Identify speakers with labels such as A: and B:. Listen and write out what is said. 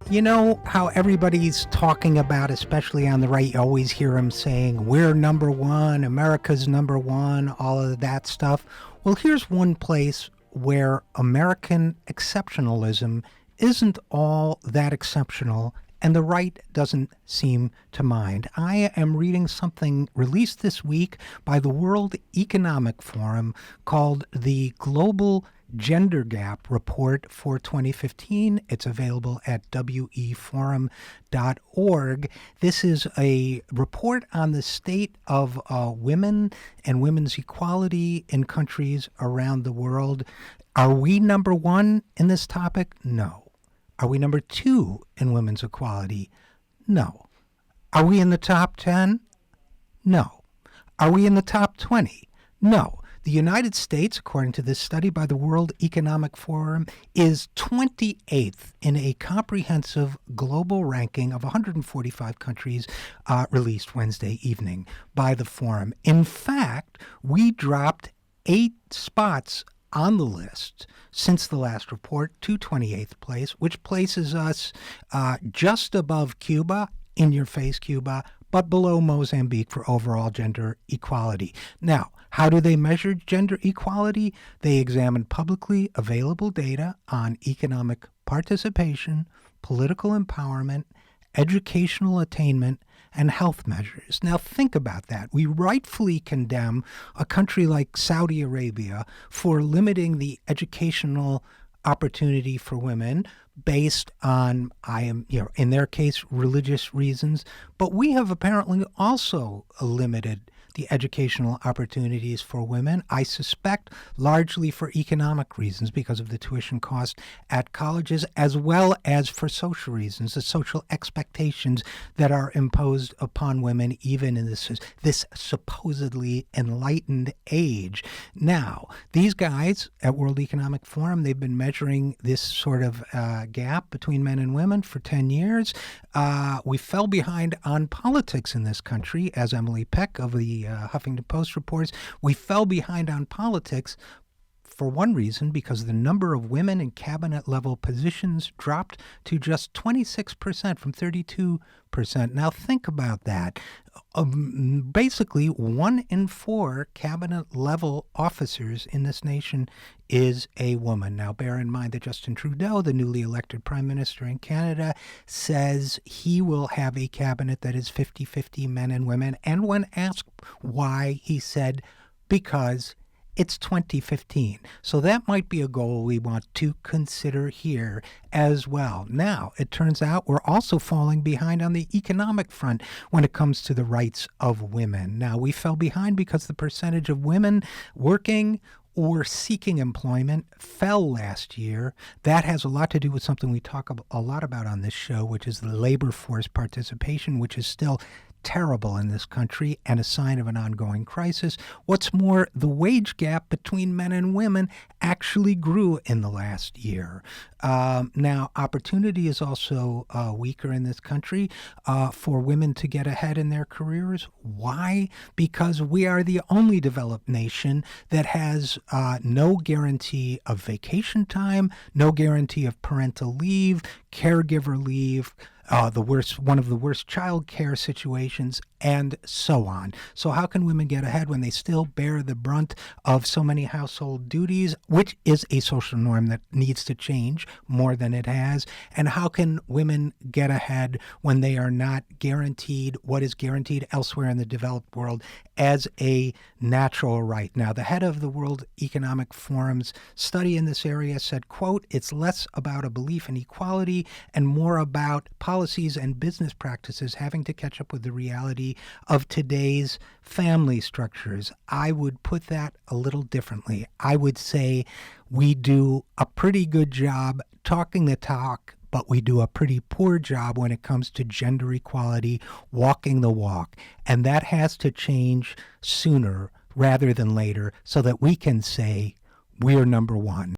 A: You know how everybody's talking about, especially on the right, you always hear them saying, we're number one, America's number one, all of that stuff. Well, here's one place where American exceptionalism isn't all that exceptional, and the right doesn't seem to mind. I am reading something released this week by the World Economic Forum called the Global Gender Gap Report for 2015. It's available at weforum.org. This is a report on the state of women and women's equality in countries around the world. Are we number one in this topic? No. Are we number two in women's equality? No. Are we in the top 10? No. Are we in the top 20? No. The United States, according to this study by the World Economic Forum, is 28th in a comprehensive global ranking of 145 countries released Wednesday evening by the forum. In fact, we dropped 8 spots on the list since the last report to 28th place, which places us just above Cuba, in your face Cuba, but below Mozambique for overall gender equality. Now, how do they measure gender equality? They examine publicly available data on economic participation, political empowerment, educational attainment, and health measures. Now think about that. We rightfully condemn a country like Saudi Arabia for limiting the educational opportunity for women based on, in their case, religious reasons. But we have apparently also limited the educational opportunities for women, I suspect largely for economic reasons because of the tuition cost at colleges, as well as for social reasons, the social expectations that are imposed upon women even in this supposedly enlightened age. Now, these guys at World Economic Forum, they've been measuring this sort of gap between men and women for 10 years. We fell behind on politics in this country, as Emily Peck of the Huffington Post reports. We fell behind on politics for one reason, because the number of women in cabinet level positions dropped to just 26% from 32%. Now think about that. Basically, 1 in 4 cabinet level officers in this nation is a woman. Now bear in mind that Justin Trudeau, the newly elected prime minister in Canada, says he will have a cabinet that is 50-50 men and women. And when asked why, he said, because it's 2015. So that might be a goal we want to consider here as well. Now, it turns out we're also falling behind on the economic front when it comes to the rights of women. Now, we fell behind because the percentage of women working or seeking employment fell last year. That has a lot to do with something we talk a lot about on this show, which is the labor force participation, which is still terrible in this country and a sign of an ongoing crisis. What's more, the wage gap between men and women actually grew in the last year. Now, opportunity is also weaker in this country for women to get ahead in their careers. Why? Because we are the only developed nation that has no guarantee of vacation time, no guarantee of parental leave, caregiver leave, one of the worst child care situations, and so on. So how can women get ahead when they still bear the brunt of so many household duties, which is a social norm that needs to change more than it has? And how can women get ahead when they are not guaranteed what is guaranteed elsewhere in the developed world as a natural right? Now, the head of the World Economic Forum's study in this area said, quote, "It's less about a belief in equality and more about policies and business practices having to catch up with the reality of today's family structures." I would put that a little differently. I would say we do a pretty good job talking the talk, but we do a pretty poor job when it comes to gender equality, walking the walk. And that has to change sooner rather than later so that we can say we're number one.